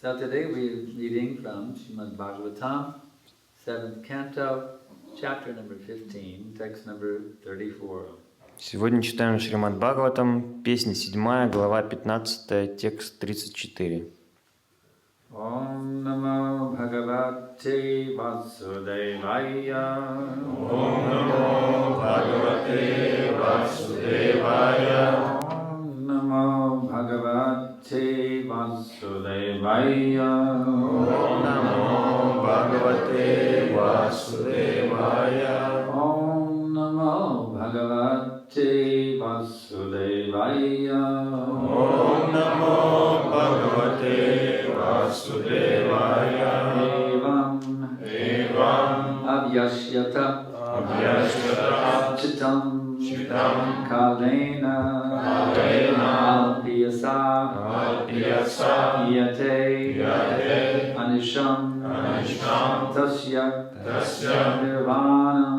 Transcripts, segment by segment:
So today we're reading from Śrīmad Bhāgavatam, 7th canto, chapter number 15, text number 34. Сегодня читаем Śrīmad Bhāgavatam, песня 7, глава 15, текст 34. Om Namo Bhagavate Vasudevaya. Om Namo Bhagavate Vasudevaya. Om Namo Bhagavate Vasudevaya. Om Namo Bhagavate Vasudevaya. Om Namo Bhagavate Vasudevaya. Om Namo Bhagavate Vasudevaya. Evam Avyashyata Chitam Kalena Alpiyasa Yate Anisham Tasya Nirvanam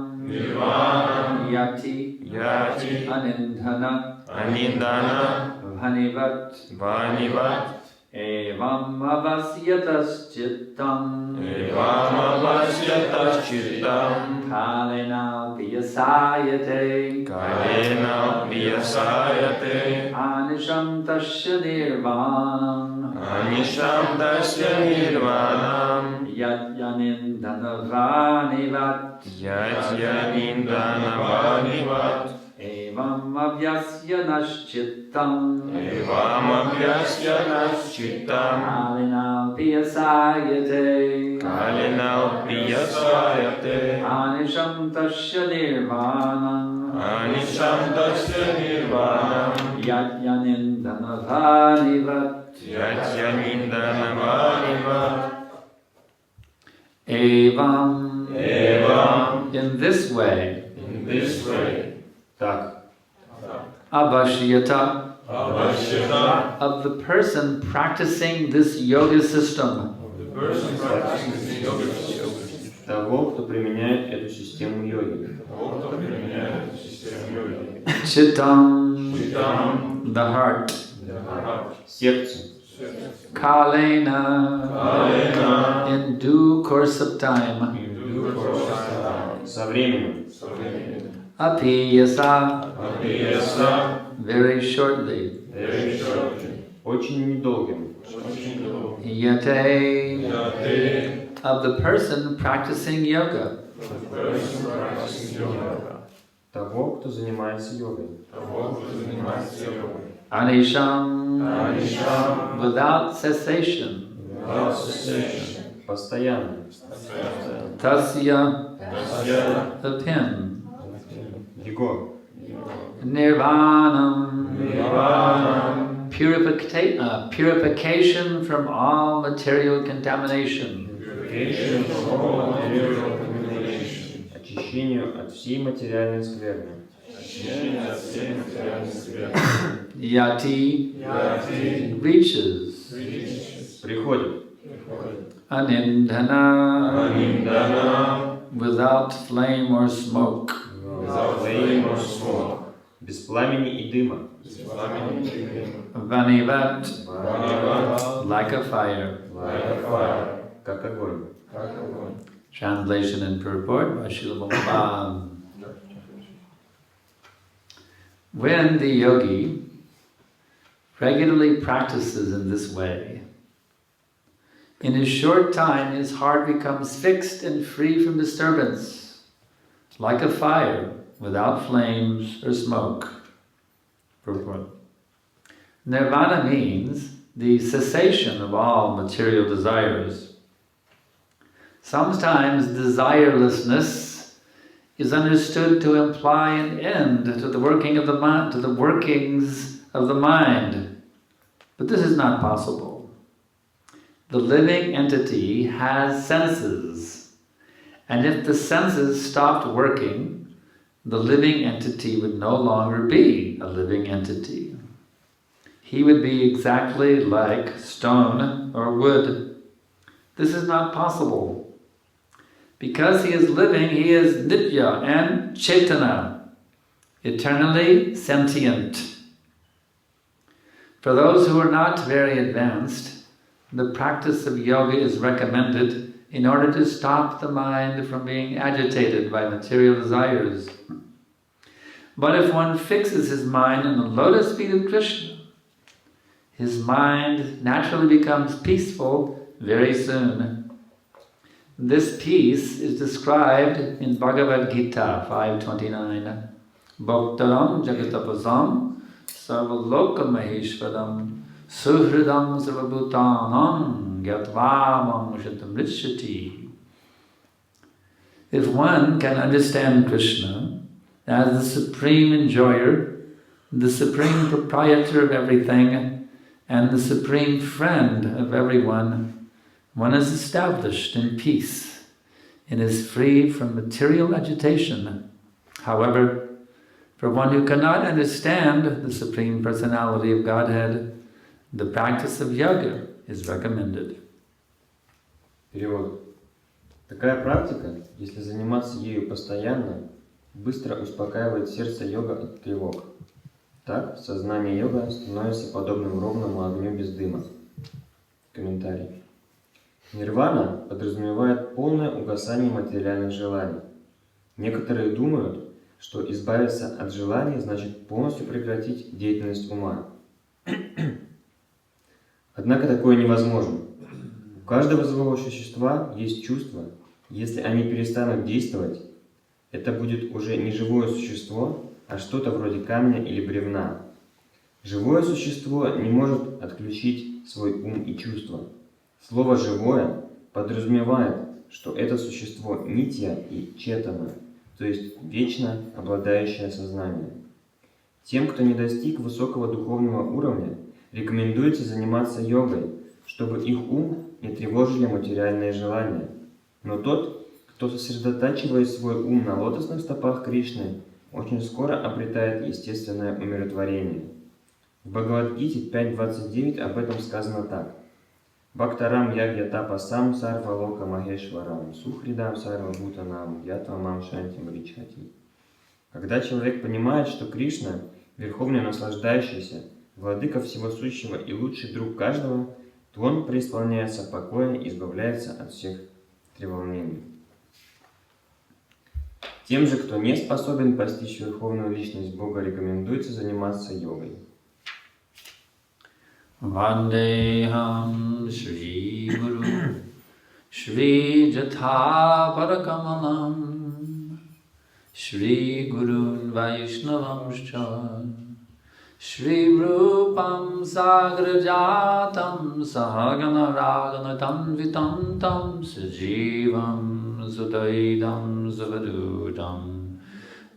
Yati Anindhana Bhanivat Evam avasyatas chittam Kalena piyasayate Anisham tasya nirvanam Yat yanindana vanivat Evam avyasya naschittam Kalena piyasayate Anisham tasya nirvanam Yat yanindana vanivat Evam in this way Так. Avashyata of the person practicing this yoga system. Того, кто применяет эту систему йоги. Chittam, the heart. Сердце. Kalena, in due course of time. Со временем. Apiyasa, very shortly. Очень недолгим. Yate, of the person practicing yoga. Того, кто занимается йогой. Anisham, without cessation. Постоянно. Tasya, of him. Его. Nirvanam, purification from all material contamination. Очищению от всей материальной скверны. Yati, reaches. Приходит. Anindhana, without flame or smoke. Без пламени и дыма. Vanivat, like a fire. Как огонь. Translation and purport by Srila Prabhupada. When the yogi regularly practices in this way, in a short time his heart becomes fixed and free from disturbance, like a fire without flames or smoke. Purport. Nirvana means the cessation of all material desires. Sometimes desirelessness is understood to imply an end to the working of the mind, to the workings of the mind. But this is not possible. The living entity has senses, and if the senses stopped working, the living entity would no longer be a living entity. He would be exactly like stone or wood. This is not possible. Because he is living, he is nitya and chetana, eternally sentient. For those who are not very advanced, the practice of yoga is recommended in order to stop the mind from being agitated by material desires. But if one fixes his mind on the lotus feet of Krishna, his mind naturally becomes peaceful very soon. This peace is described in Bhagavad Gita 5.29. Bhaktaram jagatapasam sarvaloka maheshwaram suhridam sarvabhutanam gyatva mamshatam richyati. If one can understand Krishna as the supreme enjoyer, the supreme proprietor of everything, and the supreme friend of everyone, one is established in peace and is free from material agitation. However, for one who cannot understand the Supreme Personality of Godhead, the practice of yoga is recommended. Перевод. Такая практика, если заниматься ею постоянно, быстро успокаивает сердце йога от тревог. Так, сознание йога становится подобным ровному огню без дыма. Комментарий. Нирвана подразумевает полное угасание материальных желаний. Некоторые думают, что избавиться от желаний значит полностью прекратить деятельность ума. Однако такое невозможно. У каждого живого существа есть чувства. Если они перестанут действовать, это будет уже не живое существо, а что-то вроде камня или бревна. Живое существо не может отключить свой ум и чувства. Слово «живое» подразумевает, что это существо нитья и четана, то есть вечно обладающее сознанием. Тем, кто не достиг высокого духовного уровня, рекомендуется заниматься йогой, чтобы их ум не тревожили материальные желания. Но тот, кто сосредотачивает свой ум на лотосных стопах Кришны, очень скоро обретает естественное умиротворение. В Бхагавад-гите 5.29 об этом сказано так. Бхактарам ягьятапасам сарва лока махешварам сухридам сарва бхутанам ятвамам шантим ричати. Когда человек понимает, что Кришна, верховный наслаждающийся, владыка всего сущего и лучший друг каждого, то он преисполняется покоя и избавляется от всех треволнений. Тем же, кто не способен постичь верховную личность Бога, рекомендуется заниматься йогой. Vandeham Shri Guru Shri Jatha Parakamalam Shri Gurun Vaishnavamscha Shri Rupam Sagrajatam Sahagana Ragana Tanvitam Tam Sajivam Sudaidam Savadudam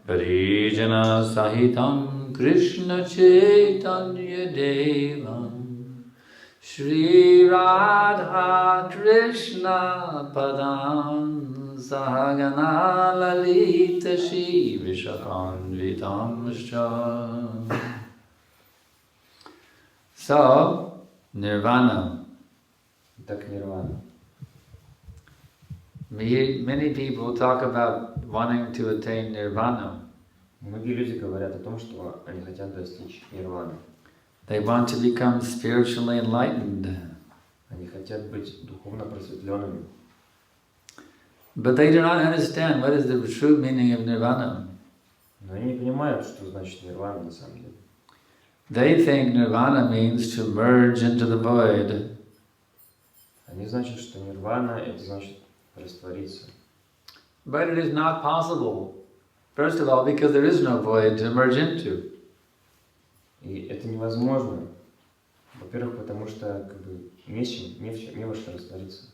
Parijana Sahitam Krishna Chaitanya Devam Shri Radha Krishna Padam Sahagana Lalita Shri Vishakanvitamscha. So, Nirvana. Так, нирвана. Many people talk about wanting to attain Nirvana. Многие люди говорят о том, что они хотят достичь нирваны. They want to become spiritually enlightened. Они хотят быть духовно просветленными. But they do not understand what is the true meaning of Nirvana. Но они не понимают, что значит нирвана на самом деле. They think Nirvana means to merge into the void. Они значат, что нирвана это значит раствориться. But it is not possible. First of all, because there is no void to merge into. И это невозможно. Во-первых, потому что не во что раствориться.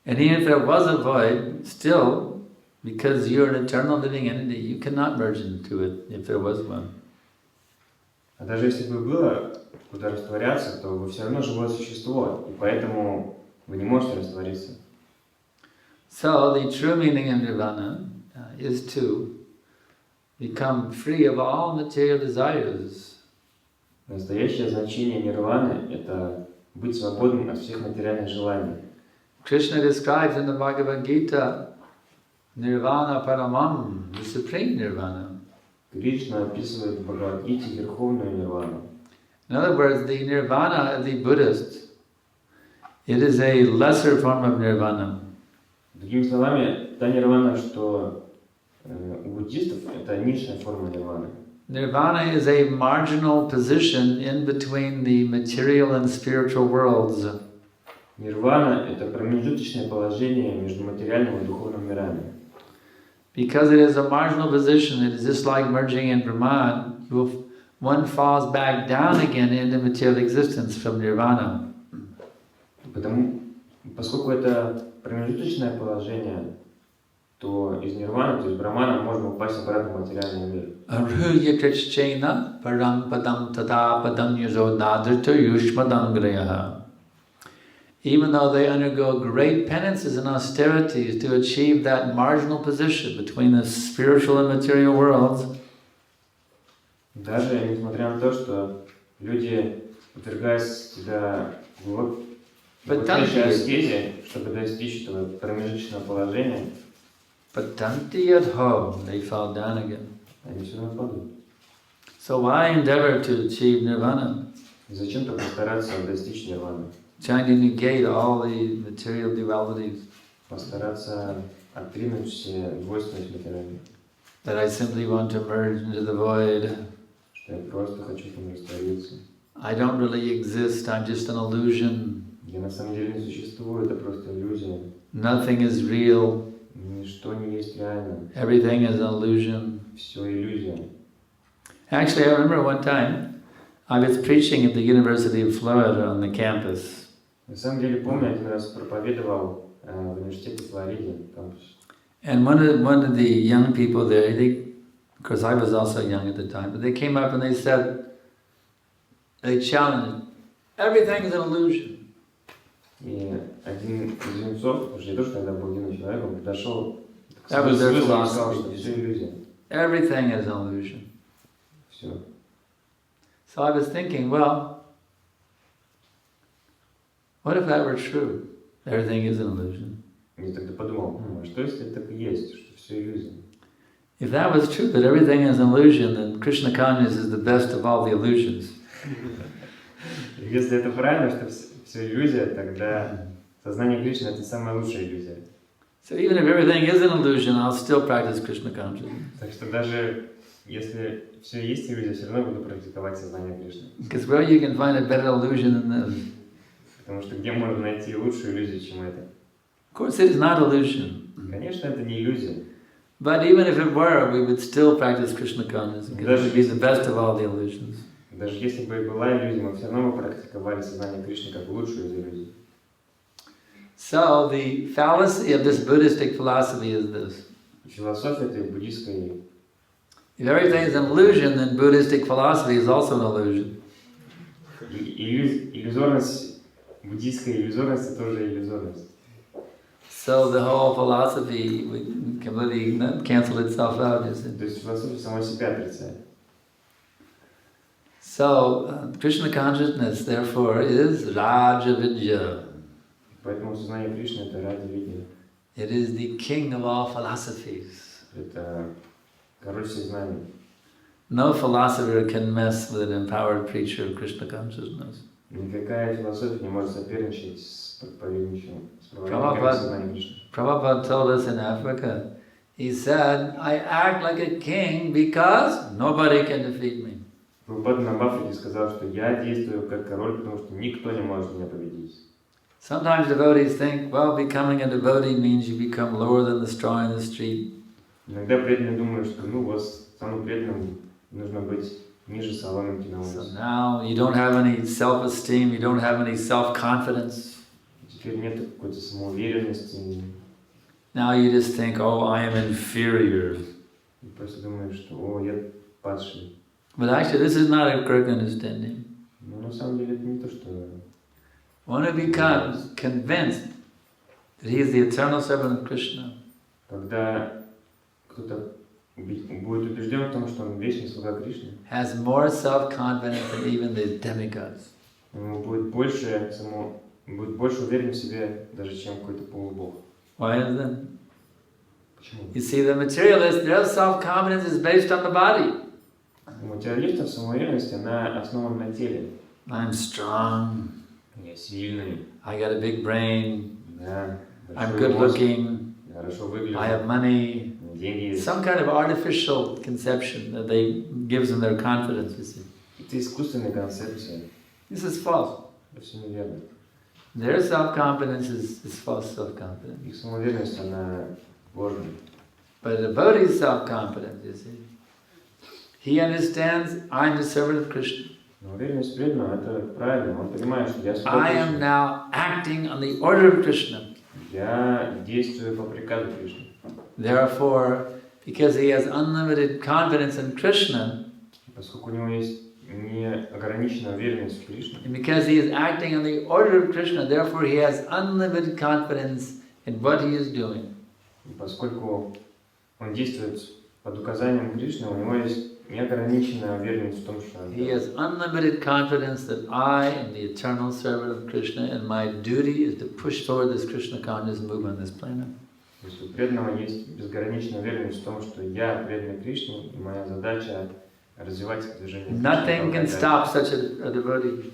And even if there was a void, still, because you're an eternal living entity, you cannot merge into it if there was one. А даже если бы было куда растворяться, то вы все равно живое существо, и поэтому вы не можете раствориться. So the true meaning of Nirvana is to become free of all material desires. Настоящее значение нирваны – это быть свободным от всех материальных желаний. Krishna describes in the Bhagavad Gita Nirvana Paramam, the supreme Nirvana. Кришна описывает в Бхагавад-гите верховную нирвану. In other words, the Nirvana of the Buddhists It is a lesser form of nirvana. Другими словами, та нирвана, что у буддистов, это низшая форма нирваны. Nirvana is a marginal position in between the material and spiritual worlds. Нирвана – это промежуточное положение между материальным и духовным мирами. Because it is a marginal position, it is just like merging in Brahman. One falls back down again into material existence from nirvana. Поскольку это промежуточное положение, то из нирваны, то есть брахмана, можно упасть обратно в материальный мир. Arhuya krishchena param padam tada padam yuzo nadrata yushmadangrayaha. Even though they undergo great penances and austerities to achieve that marginal position between the spiritual and material worlds, даже несмотря на то, что люди подвергают себя глубочайшей аскезе, чтобы достичь этого промежуточного положения, patanti at home, they fall down again. они все равно падают. So why endeavor to achieve nirvana? Зачем только стараться достичь нирваны? Trying to negate all the material dualities. Постараться отринуть все двойственность материальной. That I simply want to merge into the void. Что я просто хочу там раствориться. I don't really exist, I'm just an illusion. Я на самом деле не существую, это просто иллюзия. Nothing is real. Ничто не есть реально. Everything is an illusion. Все иллюзия. Actually, I remember one time I was preaching at the University of Florida on the campus. На самом деле помню, один раз проповедовал в университете Флориде, кампусе. And one of the young people there, of course I was also young at the time, but they came up and they said, they challenged, everything is an illusion. И один из юнцов, потому что я тоже тогда был юным человеком, подошел к That was their вызову и сказал, philosophy. что все иллюзия. Everything is an illusion. Все. So I was thinking, well, what if that were true? Everything is an illusion. Я тогда подумал, а что если это так и есть, что все иллюзия? If that was true, that everything is an illusion, then Krishna consciousness is the best of all the illusions. Если это правильно, что все иллюзия, тогда сознание Кришны — это самая лучшая иллюзия. So even if everything is an illusion, I'll still practice Krishna consciousness. Так что даже если все есть иллюзия, все равно буду практиковать сознание Кришны. Because where you can find a better illusion than this? Потому что где можно найти лучшую иллюзию, чем это? Of course, it is not illusion. Конечно, это не иллюзия. But even if it were, we would still practice Krishna consciousness because it would be the best of all the illusions. Даже если бы и была иллюзия, мы все равно бы практиковали сознание Кришны как лучшую из иллюзий. So the fallacy of this Buddhistic philosophy is this. Философия этой буддийской. If everything is an illusion, then Buddhistic philosophy is also an illusion. Иллюзорность, буддийская иллюзорность — это тоже иллюзорность. So the whole philosophy would completely cancel itself out. То есть философия сама себя отрицает. So Krishna consciousness, therefore, is Raja Vidya. Поэтому сознание Кришны — это раджа видья. It is the king of all philosophies. Это король всех знаний. No philosopher can mess with an empowered preacher of Krishna consciousness. Никакая философия не может соперничать с проповедником сознания Кришны. Prabhupada told us in Africa, he said, I act like a king because nobody can defeat me. Прабхупада нам в Африке сказал, что я действую как король, потому что никто не может меня победить. Sometimes devotees think, well, becoming a devotee means you become lower than the straw in the street. Иногда преданные думают, что вот самым преданным нужно быть ниже соломинки на улице. So now you don't have any self-esteem, you don't have any self-confidence. Теперь нет какой-то самоуверенности. Now you just think, oh, I am inferior. И просто думаешь, что я падший. But actually, this is not a correct understanding. Но на самом деле это не то, что... One who becomes convinced that he is the eternal servant of Krishna, Когда кто-то будет убежден в том, что он вечный слуга Кришны, has more self-confidence than even the demigods. ему будет больше уверен в себе, даже чем какой-то полубог. Why is that? Почему? You see, the materialists, their self-confidence is based on the body. У материалистов самоуверенность, она основана на теле. I'm strong. Я сильный. I got a big brain. Да. I'm Большой good мозг, looking. хорошо выгляжу. I have money. Деньги есть. Some kind of artificial conception that they gives them their confidence. You see, Это искусственная концепция. this is false. Это все неверно. Their self-confidence is false self-confidence. Их самоуверенность, она ложная. But the devotee's self-confidence, you see, he understands, I'm the servant of Krishna. Но уверенность преданного, это правильно. Он понимает, что я I am Кришна. now acting on the order of Krishna. Я действую по приказу Кришны. Therefore, because he has unlimited confidence in Krishna, Поскольку у него есть неограниченная уверенность в Кришне, and because he is acting on the order of Krishna, therefore he has unlimited confidence in what he is doing. и поскольку он действует под указанием Кришны, у него есть неограниченная уверенность в том, что он He делает. has unlimited confidence that I am the eternal servant of Krishna and my duty is to push forward this Krishna conscious movement on this planet. То есть у преданного есть безграничная уверенность в том, что я преданный Кришне, и моя задача развивать движение Кришны. Nothing can stop such a devotee.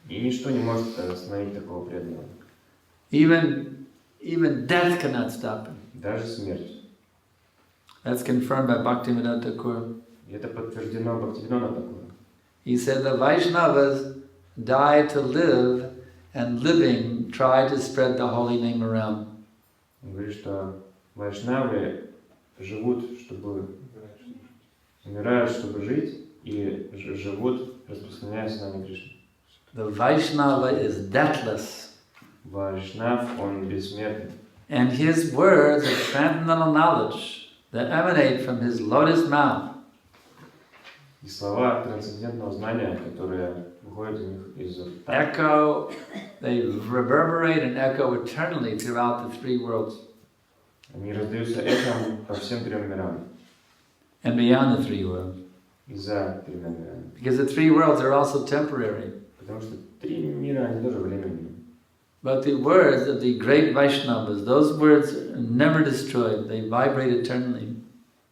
И ничто не может остановить такого преданного. Even death cannot stop him. Даже смерть. That's confirmed by Bhaktivinoda Thakur. И это подтверждено Бхактивинода Тхакуром. He said the Vaishnavas die to live and living try to spread the holy name around. Он говорит, что вайшнавы живут, чтобы умирают, чтобы жить, и живут, распространяя знание Кришны. The Vaishnava is deathless. Вайшнав, он бессмертный. And his words of transcendental knowledge that emanate from his lotus mouth И слова трансцендентного знания, которые выходят у них из рта, echo, they reverberate and echo eternally throughout the three worlds они раздаются эхом по всем трем мирам and beyond the three worlds. и за тремя мирами. Because the three worlds are also temporary. Потому что три мира, они тоже временные. But the words of the great Vaishnavas, those words are never destroyed, they vibrate eternally.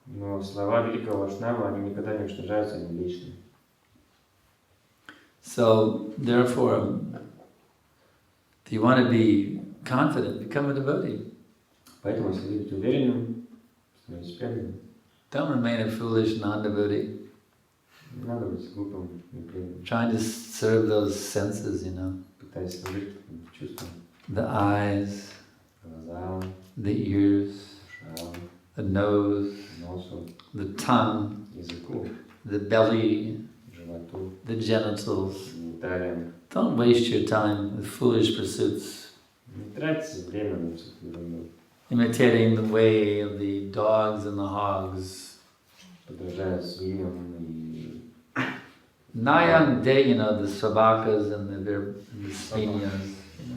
Но слова великого Вайшнава, они никогда не уничтожаются, они вечны. So, therefore, if you want to be confident, become a devotee. Поэтому, если быть уверенным, становитесь преданным. Don't remain a foolish non-devotee, Не надо быть глупым, непреданным, trying to serve those senses, you know, пытаясь служить чувствам, the eyes, глазам, the ears, ушам, the nose, носу, the tongue, языку, the belly, животу, the genitals. гениталиям. Don't waste your time with foolish pursuits, Не тратьте время на всякую ерунду, imitating the way of the dogs and the hogs. подражая свиньям и Nayang de, you know, the sabakas and the svinyas, you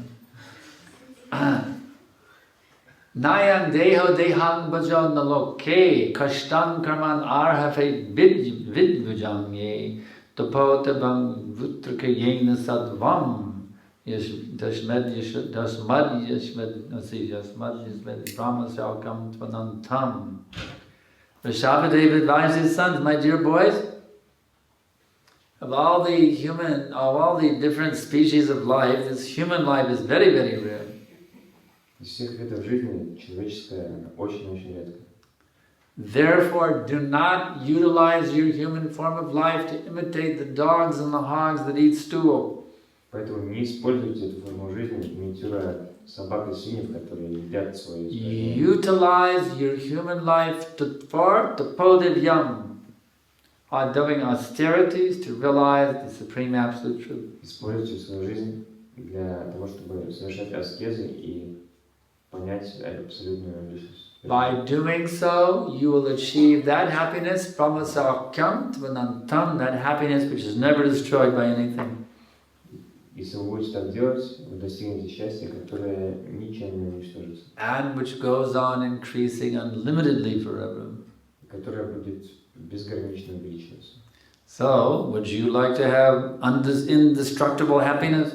know. Nayang deho dehang bhajo naloke kashtan karman arhafe vidvujam ye tapotabam vutraka yena sadvam yashmad brahma salkam tvanantam. Vrishabhadeva advised his sons, my dear boys, of all the different species of life, this human life is very, very rare. из всех видов жизни человеческое очень-очень редко. Therefore, do not utilize your human form of life to imitate the dogs and the hogs that eat stool. Поэтому не используйте эту форму жизни, имитируя собак и свиньев, которые едят свои испражнения. Utilize your human life for the podivyam, doing austerities to realize the supreme absolute truth. Используйте свою жизнь для того, чтобы совершать аскезы и понять абсолютную личность. By doing so, you will achieve that happiness, brahmasakyam tvanantam, that happiness which is never destroyed by anything. Если вы будете так делать, вы достигнете счастья, которое ничем не уничтожится. And which goes on increasing unlimitedly forever. Которое будет безгранично увеличиваться. So, would you like to have indestructible happiness?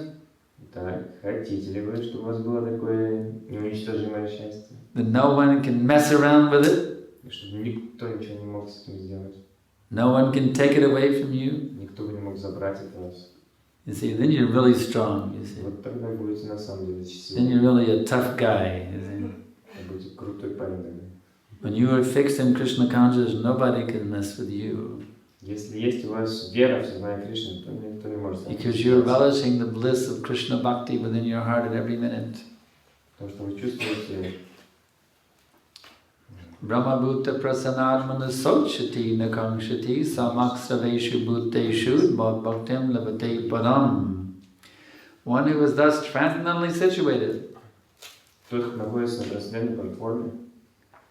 Так, хотите ли вы, чтобы у вас было такое неуничтожимое счастье? That no one can mess around with it? И чтобы никто ничего не мог с этим сделать? No one can take it away from you? Никто бы не мог забрать это у вас? You see, then you're really strong, you see. Вот тогда будете на самом деле Then счастливы. you're really a tough guy, you see. Будете крутой парень тогда. When you are fixed in Krishna consciousness, nobody can mess with you. Если есть у вас вера в сознание Кришны, то никто не может с вами Because you're считаться. relishing the bliss of Krishna bhakti within your heart at every minute. Потому что вы чувствуете Brahmabhuta prasanadmana sochati nakangshati samaksaveshu bhuteshu bhaktim labate padam. One who is thus transcendently situated тот, кто находится на трансцендентной платформе,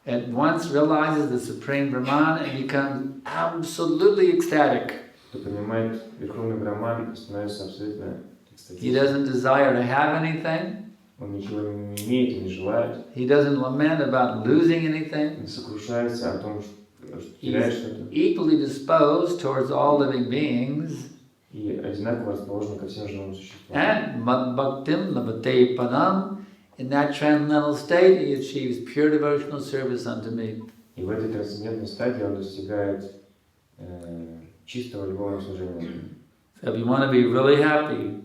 at once realizes the Supreme Brahman and becomes absolutely ecstatic. кто понимает Верховный Брахман, становится абсолютно He экстатичным. doesn't desire to have anything. Он ничего не имеет и не желает, He doesn't lament about losing anything. не сокрушается о том, что теряет что-то, Equally disposed towards all living beings. и одинаково расположен ко всем живым существам. And mad bhaktim labate padam. In that transcendental state, he achieves pure devotional service unto me. И в этой трансцендентной стадии он достигает чистого любовного служения. So if you want to be really happy,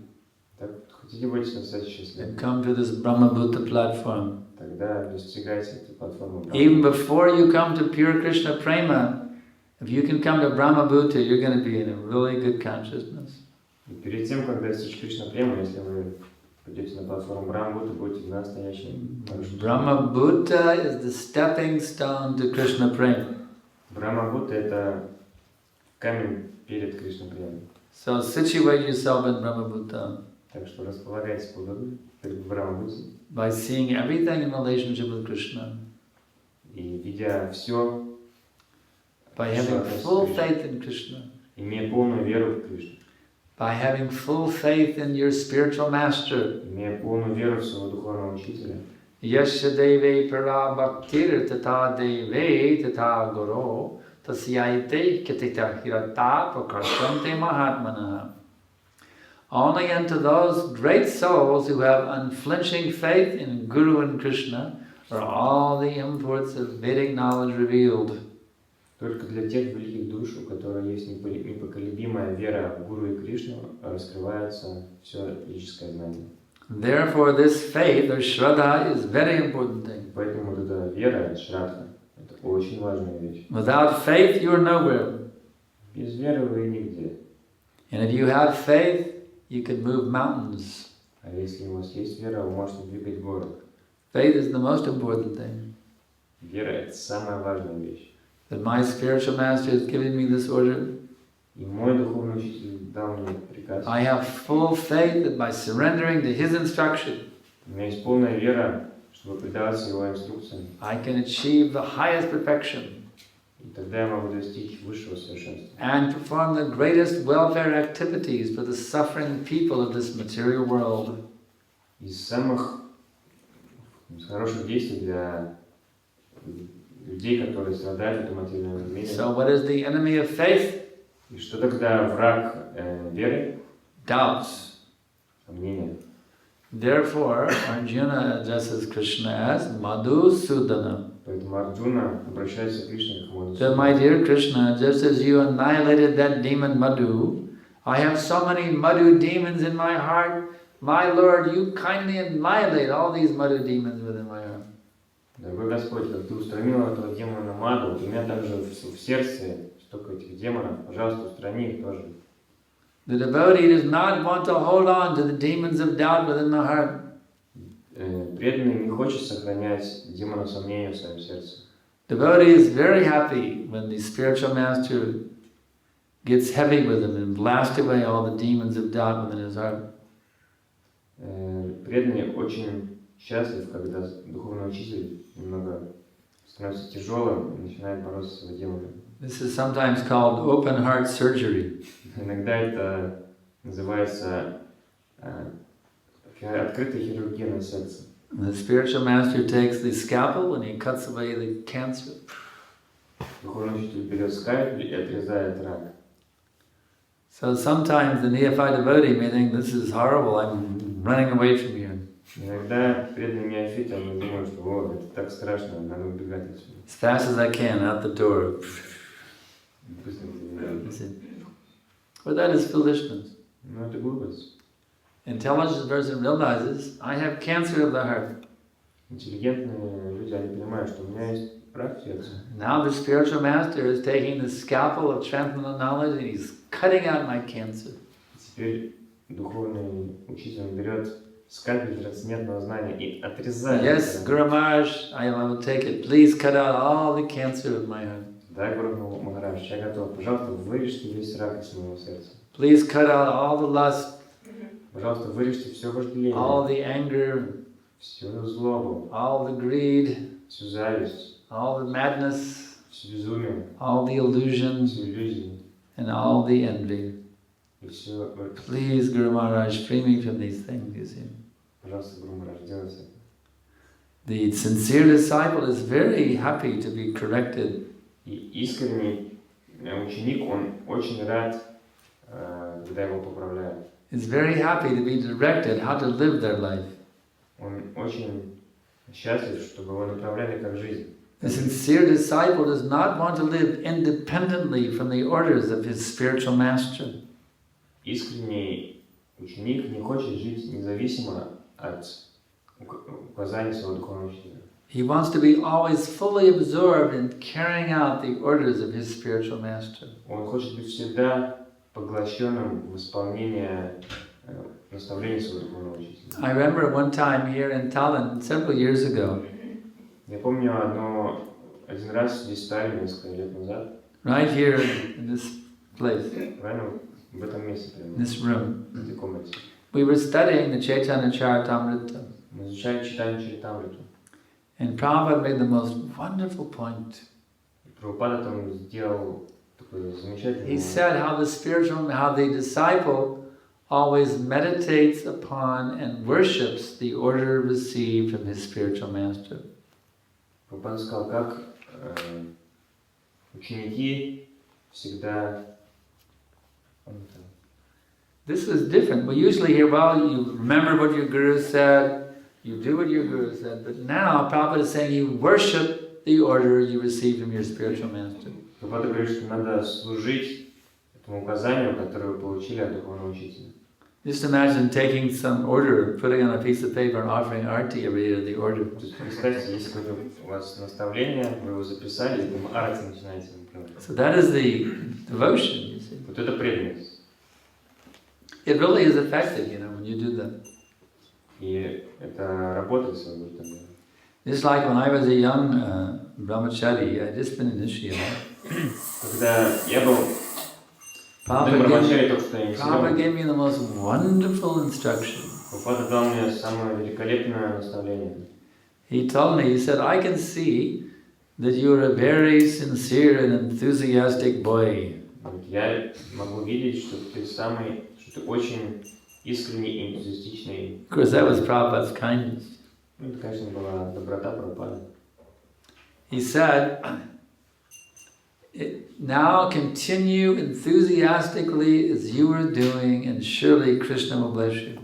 Так, хотите быть стать then счастливым, come to this Brahmabhuta platform. тогда достигайте этой платформы Even Брахмы. before you come to pure Krishna prema, if you can come to Brahmabhuta, you're going to be in a really good consciousness. И перед тем, как достичь Кришна према, если вы придете на платформу Брахмабhuta, будете в настоящем хорошем. Brahmabhuta is the stepping stone to Krishna prema. Брахмабhuta — это камень перед Кришна премой. So situate yourself in Brahmabhuta Так что располагайтесь поудобнее перед Брахмабhuтой by seeing everything in relationship with Krishna, и видя все, by having full faith in Krishna, имея полную веру в Кришну, by having full faith in your spiritual master. имея полную веру в своего духовного учителя. Yasya deve para bhaktir tata deve tata guru tasyaite kitita hirata prakarsante mahatmana. Only unto those great souls who have unflinching faith in Guru and Krishna are all the imports of Vedic knowledge revealed. Только для тех великих душ, у которых есть непоколебимая вера в Гуру и Кришну, раскрывается все ведическое знание. Therefore, this faith or Shraddha is very important thing. Поэтому вот эта вера, шрадха, это очень важная вещь. Without faith, you are nowhere. Без веры вы нигде. And if you have faith, you can move mountains. А если у вас есть вера, вы можете двигать город. Faith is the most important thing. Вера — это самая важная вещь. That my spiritual master has given me this order. И мой духовный учитель дал мне приказ. I have full faith that by surrendering to his instruction, У меня есть полная вера, чтобы предаваться его инструкциям. I can achieve the highest perfection И тогда я могу достичь высшего совершенства. and perform the greatest welfare activities for the suffering people of this material world. Из самых хороших действий для людей, которые страдают в этом материальном мире. So what is the enemy of faith? И что тогда враг веры? Doubts. Сомнения. Therefore, Arjuna addresses Krishna as Madhusudana. Поэтому Арджуна обращается к Кришне как Мадхусудана. So, my dear Krishna, just as you annihilated that demon Madhu, I have so many Madhu demons in my heart. My Lord, you kindly annihilate all these Madhu demons within my heart. Дорогой Господь, как Ты устранил этого демона Маду, вот у меня также в сердце столько этих демонов, пожалуйста, устрани их тоже. The devotee does not want to hold on to the demons of doubt within the heart. Преданный не хочет сохранять демона сомнения в своем сердце. Devotee is very happy when the spiritual master gets heavy with him and blasts away all the demons of doubt within his heart. Преданный очень счастлив, когда духовный учитель немного становится тяжелым и начинает бороться с его демоном. This is sometimes called open heart surgery. Иногда это называется открытая хирургия на сердце. The spiritual master takes the scalpel and he cuts away the cancer. Духовный учитель берет скальпель и отрезает рак. So sometimes the neophyte devotee may think, this is horrible, I'm running away from here. Иногда преданные неофиты, они думают, что вот, это так страшно, надо убегать отсюда. As fast as I can, out the door. Быстро убегать. But that is foolishness. Ну, это глупость. Intelligent person realizes, I have cancer of the heart. Интеллигентные люди, они понимают, что у меня есть рак сердца. Now the spiritual master is taking the scalpel of transcendental knowledge and he's cutting out my cancer. Теперь духовный учитель берет скальпель трансцендентного знания и отрезает. Yes, Guru Maharaj, I will take it. Please cut out all the cancer of my heart. Да, Гуру Махарадж, я готов. Пожалуйста, вырежьте весь рак из моего сердца. Please cut out all the lust, Пожалуйста, вырежьте все вожделение, all the anger, всю злобу, all the greed, всю зависть, all the madness, всю безумие, all the illusion, всю иллюзию and all the envy. и все. Please, Guru Maharaj, free me from these things, you see. Пожалуйста, Гуру Махарадж, делайте это. The sincere disciple is very happy to be corrected. И искренний ученик, он очень рад, когда его поправляют. Is very happy to be directed how to live their life. Он очень счастлив, чтобы его направляли как жизнь. The sincere disciple does not want to live independently from the orders of his spiritual master. Искренний ученик не хочет жить независимо от указаний своего духовного учителя. He wants to be always fully absorbed in carrying out the orders of his spiritual master. Он хочет быть всегда поглощенным в исполнении наставлений своего духовного учителя. I remember one time here in Tallinn, several years ago, Я помню один раз здесь в Таллине, несколько лет назад, right here in this place, правильно, в этом месте, прямо, in this room, в этой комнате. we were studying the Chaitanya Charitamrita. Мы изучали читание Чаритамриту. And Prabhupada made the most wonderful point. Прабхупада там сделал такой замечательный He said how the disciple always meditates upon and worships the order received from his spiritual master. Прабхупада сказал, как ученики всегда... This was different. We usually hear, well, you remember what your guru said, you do what your guru said, but now Prabhupada is saying you worship the order you received from your spiritual master. Прабхупада говорит, что надо служить этому указанию, которое вы получили от духовного учителя. Just imagine taking some order, putting on a piece of paper and offering arti every day to the order. То есть представьте, есть какое-то у вас наставление, вы его записали, и вы арти начинаете выполнять. So that is the devotion, you see. Вот это преданность. It really is effective, when you do that. И это работает своего рода. Just like when I was a young brahmachari, I just been initiated. Когда я был брахмачари, только что я Prabhupada gave me the most wonderful instruction. Прабхупада дал мне самое великолепное наставление. He told me, he said, I can see that you are a very sincere and enthusiastic boy. Я могу видеть, что ты очень искренний и энтузиастичный. Of course, that was Prabhupada's kindness. Это, конечно, была доброта Прабхупады. He said, now continue enthusiastically as you were doing, and surely Krishna will bless you.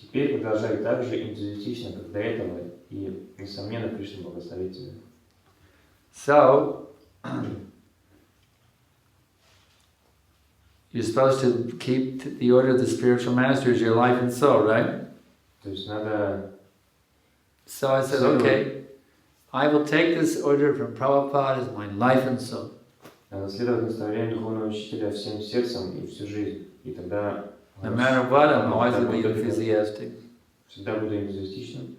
Теперь продолжай так же энтузиастично, как до этого, и, несомненно, Кришна благословит тебя. So, you're supposed to keep the order of the spiritual master as your life and soul, right? То есть надо... So I said, okay, I will take this order from Prabhupada as my life and soul. Надо следовать наставлению духовного учителя всем сердцем и всю жизнь. И тогда... No matter what, I'm always going to be enthusiastic. Всегда буду энтузиастичным.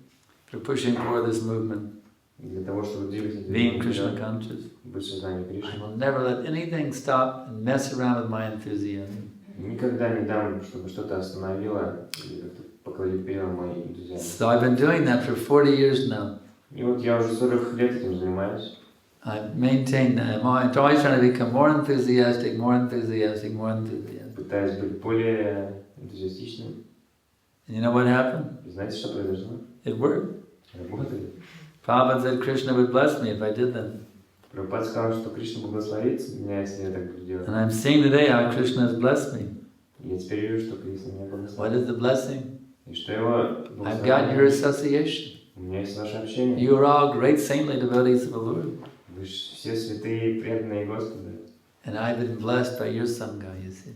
For pushing for this movement. Для того, чтобы двигать Being Krishna conscious. Быть сознанием I Кришны. will never let anything stop and mess around with my enthusiasm. Никогда не дам, чтобы что-то остановило или как-то поколебило мой энтузиазм. So I've been doing that for 40 years now. И вот я уже 40 лет этим занимаюсь. I've maintained that. I'm always trying to become more enthusiastic, more enthusiastic, more enthusiastic. Пытаюсь быть более энтузиастичным. And you know what happened? И знаете, что произошло? It worked. Работает. Prabhupada said Krishna would bless me if I did that. Прабхупада сказал, что Кришна благословит меня, если я так буду делать. And I'm seeing today how Krishna has blessed me. И я теперь вижу, что Кришна меня What благословит. is the blessing? И что его I've got your благословение. association. У меня есть ваше общение. You are all great saintly devotees of the Lord. Вы же все святые, преданные Господу. And I've been blessed by your Sangha, you see.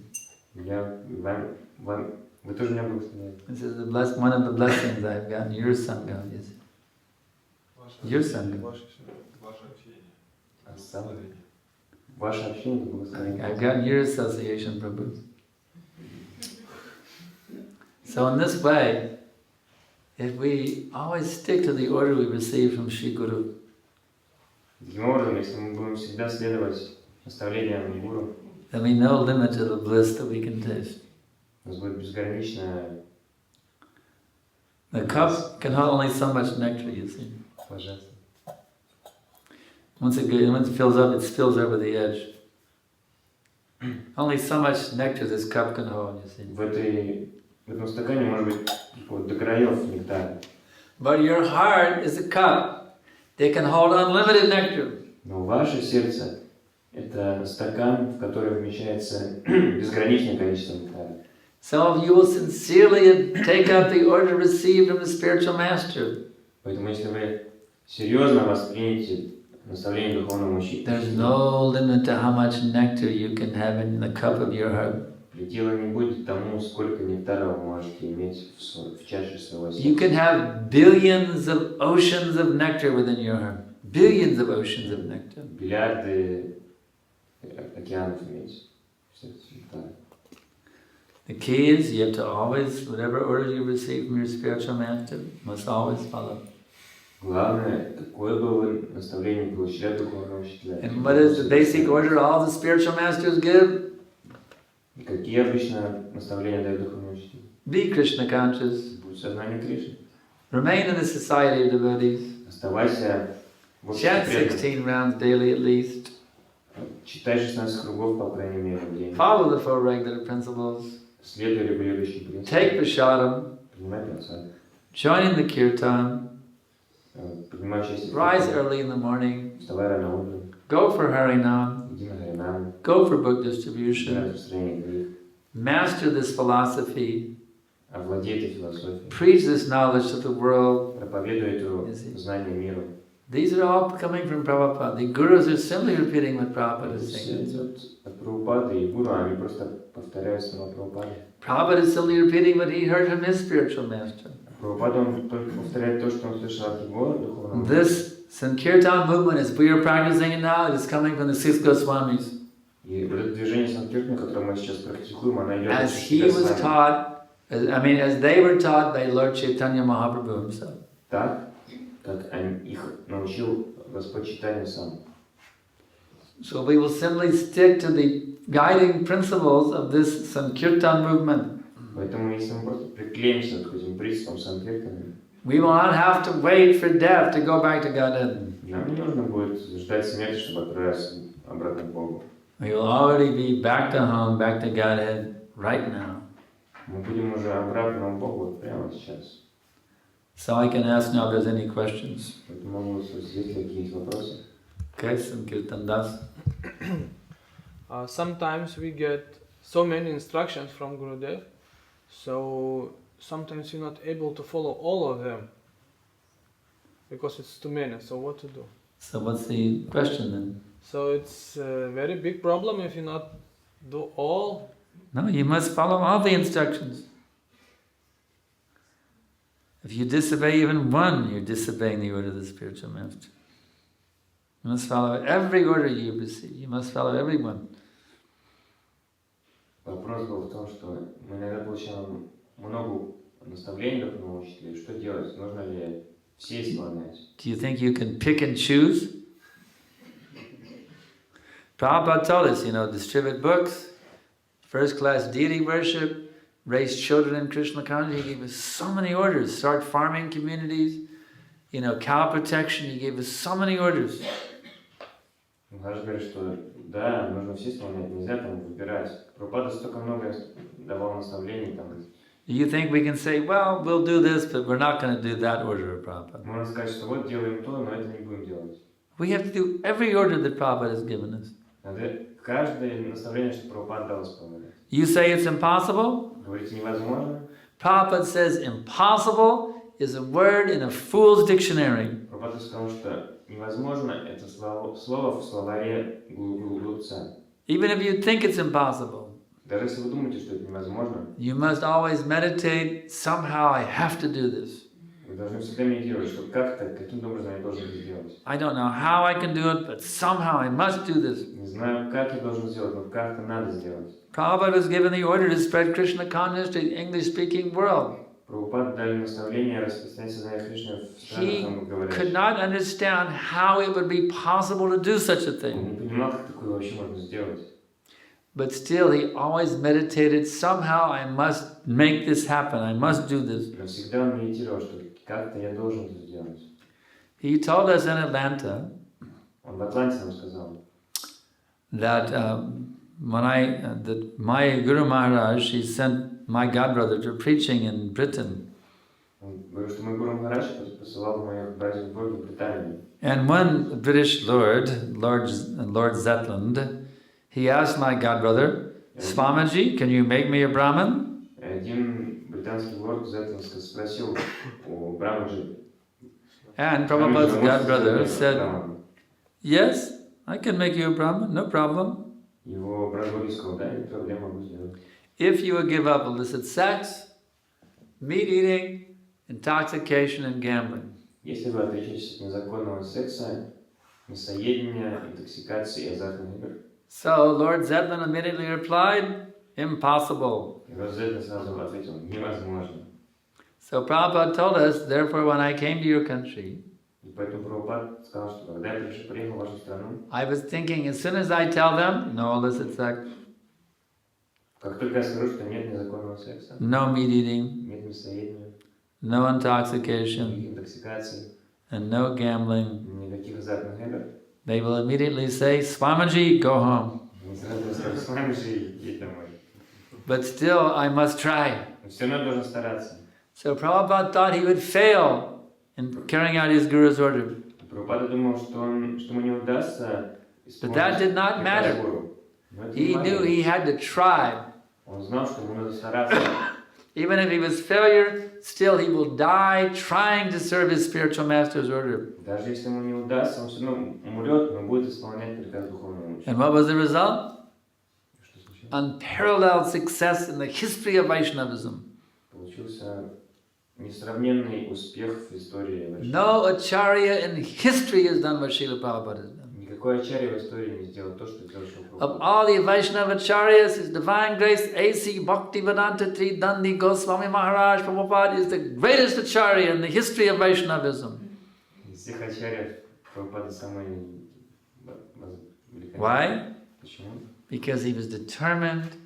Вы тоже меня благословляете. This is one of the blessings I've gotten, your Sangha. Your Sangha. Ваше общение благословение. I've gotten your association, Prabhu. So in this way, if we always stick to the order we receive from Sri Guru, Таким образом, если мы будем всегда следовать наставлениям Гуру, there'll be no limit to the bliss that we can taste. у нас будет безграничное The cup can hold only so much nectar, you see. блаженство. Once it fills up, it spills over the edge. Only so much nectar this cup can hold, you see. В этом стакане может быть вот до краев нектар. But your heart is a cup. They can hold unlimited nectar. Но ваше сердце – это стакан, в который вмещается безграничное количество нектара. Some of you will sincerely take up the order received from the spiritual master. Поэтому если вы серьезно воспримете наставление духовного учителя, There's no limit to how much nectar you can have in the cup of your heart. предела не будет тому, сколько нектара вы можете иметь в чаше своего You сердца. can have billions of oceans of nectar within your heart. Billions of oceans of nectar. Миллиарды океанов иметь в сердце нектара. The key is you have to always, whatever order you receive from your spiritual master, must always follow. Главное, какое бы вы наставление получили от духовного учителя. And what is the basic order all the spiritual masters give? И какие обычно наставления дает духовный учитель? Be Krishna conscious. Будь сознание Кришны. Remain in the society of devotees. Оставайся в обществе Chant преданных. 16 rounds daily at least. Читай 16 кругов, по крайней мере, в день. Follow the four regular principles. Следуй регулирующим Take принципам. prashadam. Принимай просад. Join in the kirtan. Принимай участие в Rise kirtan. early in the morning. Вставай рано утром. Go for Harinam. Иди на Харинам. Go for book Для distribution. распространения книг. Master this philosophy. Овладей этой философией. Preach this knowledge to the world. Проповедуй это Yes, yes. знание миру. These are all coming from Prabhupada. The gurus are simply repeating what Prabhupada Это is все saying. идет от Прабхупады и Гуру, они просто повторяют слова Прабхупады. Prabhupada is simply repeating what he heard from his spiritual master. Прабхупада, он только повторяет то, что он слышал от его духовного. This Sankirtan movement, as we are practicing it now, it is coming from the six Goswamis. И вот это движение Санкиртана, которое мы сейчас практикуем, оно идет As he was taught, as they were taught by Lord Chaitanya Mahaprabhu himself. так, как их научил Господь Чайтанья сам. So we will simply stick to the guiding principles of this Sankirtan movement. Поэтому если мы просто приклеимся к этим принципам Санкиртана, We will not have to wait for death to go back to Godhead. нам не нужно будет ждать смерти, чтобы отправиться обратно к Богу. We will already be back to home, back to Godhead right now. Мы будем уже обратно к Богу вот прямо сейчас. So I can ask now if there's any questions. Поэтому могу спросить, есть ли какие-то вопросы? Okay, Sankirtan Das. Sometimes we get so many instructions from Gurudev, so sometimes you're not able to follow all of them because it's too many. So what to do? So what's the question then? So it's a very big problem if you not do all. No, you must follow all the instructions. If you disobey even one, you're disobeying the order of the spiritual master. You must follow every order you receive. You must follow everyone. Вопрос был в том, что мы иногда получаем много наставлений духовного учителя, и что делать? Нужно ли все исполнять? Do you think you can pick and choose? Prabhupada told us, distribute books, first-class deity worship, raise children in Krishna consciousness. He gave us so many orders. Start farming communities, cow protection. He gave us so many orders. Махарадж говорит, что да, нужно все исполнять, нельзя там выбирать. Прабхупада столько много давал наставлений там. Do you think we can say, well, we'll do this, but we're not going to do that order of Prabhupada? Можно сказать, что вот делаем то, но это не будем делать. We have to do every order that Prabhupada has given us. Надо каждое наставление, что Прабхупада дал, исполнять. You say it's impossible? Говорите, невозможно. Prabhupada says impossible is a word in a fool's dictionary. Прабхупада сказал, что невозможно это слово в словаре глупца. Even if you think it's impossible. Даже если вы думаете, что это невозможно, you must always meditate, somehow I have to do this. вы должны всегда медитировать, что как-то, каким-то образом я должен это сделать. I don't know how I can do it, but somehow I must do this. Не знаю, как я должен сделать, но как-то надо сделать. Prabhupada was given the order to spread Krishna consciousness to the English-speaking world. Прабхупад дали наставление распространять сознание Кришны в странах He англоговорящих. could not understand how it would be possible to do such a Он thing. не понимал, как такое вообще можно сделать. But still, he always meditated, somehow I must make this happen, I must do this. Но всегда он медитировал, что как-то я должен это сделать. He told us in Atlanta Он в Атланте нам сказал, that that my Guru Maharaj, he sent my godbrother to preaching in Britain. он говорил, что мой Гуру Махарадж посылал моих братьев в Боге в Британию. And one British Lord Zetland, he asked my godbrother, Swamiji, can you make me a Brahmin? Один британский лорд Зеттон спросил у Брамаджи. And Prabhupada's godbrother said, yes, I can make you a Brahmin, no problem. Его брат сказал, да, нет проблем, могу сделать. If you would give up illicit sex, meat eating, intoxication and gambling. Если вы отречетесь от незаконного секса, мясоедения, интоксикации и азартных игр. So Lord Zetland immediately replied, impossible. И Лорд Зеттон сразу ответил, невозможно. So Prabhupada told us, therefore when I came to your country, И поэтому Прабхупад сказал, что когда я приехал в вашу страну, I was thinking, as soon as I tell them, no illicit sex, как только я скажу, что нет незаконного секса, no meat eating, нет мясоедения, no intoxication, никаких интоксикаций, and no gambling, никаких азартных игр, they will immediately say, Swamiji, go home. мы сразу скажем, с вами же едь домой. But still, I must try. Но все равно должен стараться. So Prabhupada thought he would fail in carrying out his Guru's order. Прабхупада думал, что ему не удастся But that did not matter. Гуру. Но это He не knew важно. he had to try. Он знал, что ему надо стараться. Even if he was failure, still he will die trying to serve his spiritual master's order. Даже если ему не удастся, он все равно умрет, но будет исполнять приказ духовного учителя. And what was the result? Что случилось? Unparalleled success in the history of Vaishnavism. Получился несравненный успех в истории Вайшнава. No acharya in history has done what Srila Prabhupada has done. Никакой ачарья в истории не сделал то, что сделал Шрила Of Прабхупада. all the Vaishnava acharyas, His Divine Grace A.C. Bhaktivedanta Tridandi Goswami Maharaj Prabhupada is the greatest acharya in the history of Vaishnavism. Из всех ачарьев Прабхупада самый великолепный. Why? Почему? Because he was determined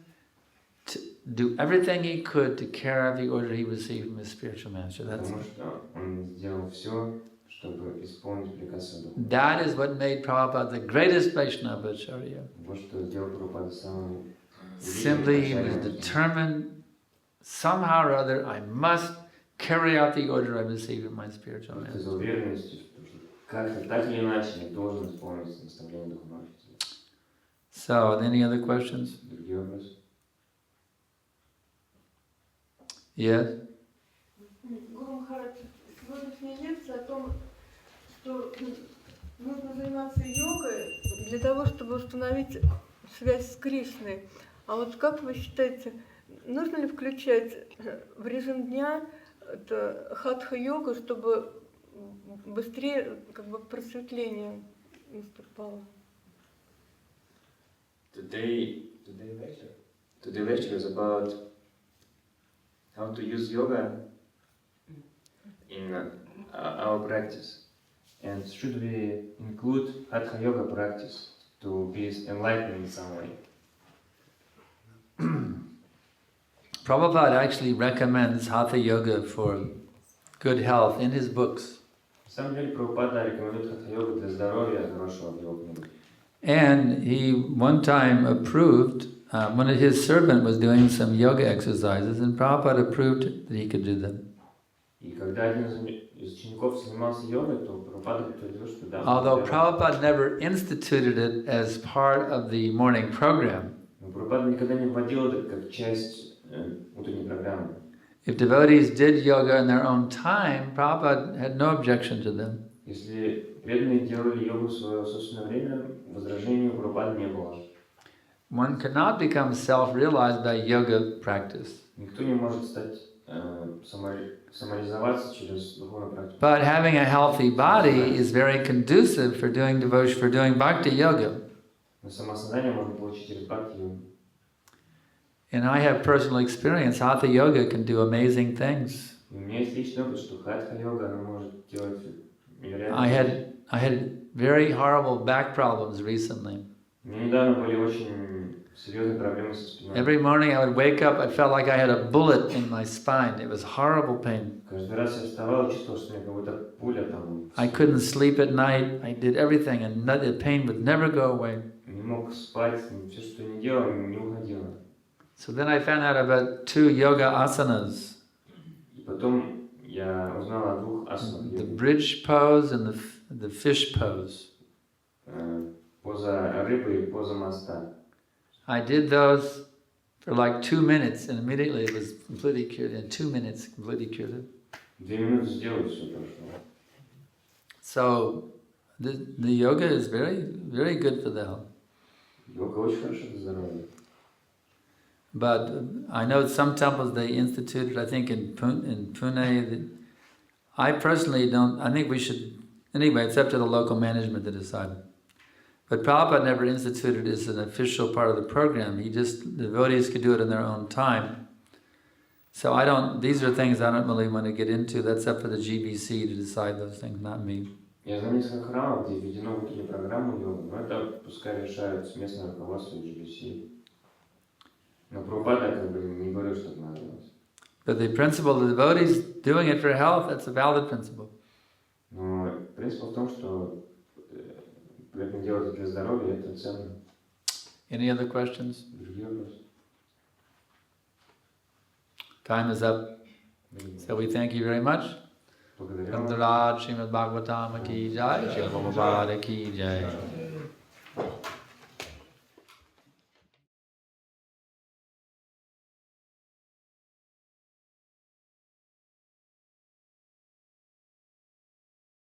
to do everything he could to carry out the order he received from his spiritual master. Потому что он сделал все, чтобы исполнить приказ своего духа. That is what made Prabhupada the greatest Vaishnava acharya. Вот что сделал Прабхупада самым Simply he was determined, somehow or other, I must carry out the order I received from my spiritual master. из уверенности, что как-то так или иначе я должен исполнить наставление духовного учителя. So, any other questions? Другие вопросы? Yes? Гуру Махарадж, сегодняшняя лекция о том, что нужно заниматься йогой для того, чтобы установить связь с Кришной. А вот как вы считаете, нужно ли включать в режим дня хатха-йогу, чтобы быстрее просветление наступало? Today lecture is about how to use yoga in our practice. And should we include Hatha Yoga practice to be enlightened in some way? Prabhupada actually recommends Hatha Yoga for good health in his books. На самом деле, Прабхупада рекомендует Hatha Yoga для здоровья хорошего в его книгах. And he one time approved, when his servant was doing some yoga exercises, and Prabhupada approved that he could do them. И когда один из учеников занимался йогой, то Прабхупада подтвердил, что да. Although Prabhupada never instituted it as part of the morning program, Но Прабхупада никогда не вводил это как часть утренней программы. if devotees did yoga in their own time, Prabhupada had no objection to them. Если преданные делали йогу в свое собственное время, возражений у Прабхупады не было. one cannot become self-realized by yoga practice. Никто не может стать самореализоваться через духовную практику. But having a healthy body is very conducive for doing devotion, for doing bhakti yoga. Но самосознание можно получить через бхакти-йогу. And I have personal experience. Hatha yoga can do amazing things. У меня есть личный опыт, что хатха-йога, она может делать невероятные. I had very horrible back problems recently. У меня недавно были очень серьезные проблемы со спиной. Every morning I would wake up, I felt like I had a bullet in my spine. It was horrible pain. Каждый раз я вставал и чувствовал, что у меня какая-то пуля там. I couldn't sleep at night. I did everything, and the pain would never go away. Не мог спать, все, что я не делал, не уходило. So then I found out about 2 yoga asanas. И потом я узнал о 2 асанах. The bridge pose and the fish pose. Поза рыбы и поза моста. I did those for like 2 minutes, and immediately it was completely cured. In 2 minutes, completely cured. 2 минуты сделать, все прошло. So the yoga is very, very good for the health. Йога очень хорошо для здоровья. But I know some temples they instituted, I think in Pune. I personally don't. I think we should. Anyway, it's up to the local management to decide. But Prabhupada never instituted it as an official part of the program. The devotees could do it in their own time. So I don't. These are things I don't really want to get into. That's up for the GBC to decide those things, not me. Я знаю несколько храмов, где введено внутреннюю программу йога, но это пускай решают местное руководство и GBC. Но Прабхупада как бы не говорил, что это надо делать. But the principle of the devotees doing it for health, that's a valid principle. Но принцип в том, что это делать для здоровья, это ценно. Any other questions? Другие вопросы? Time is up. So we thank you very much. Благодарю. Gandharaj Śrīmad Bhāgavatam ki jai, Śrīmad Prabhupada ki jai.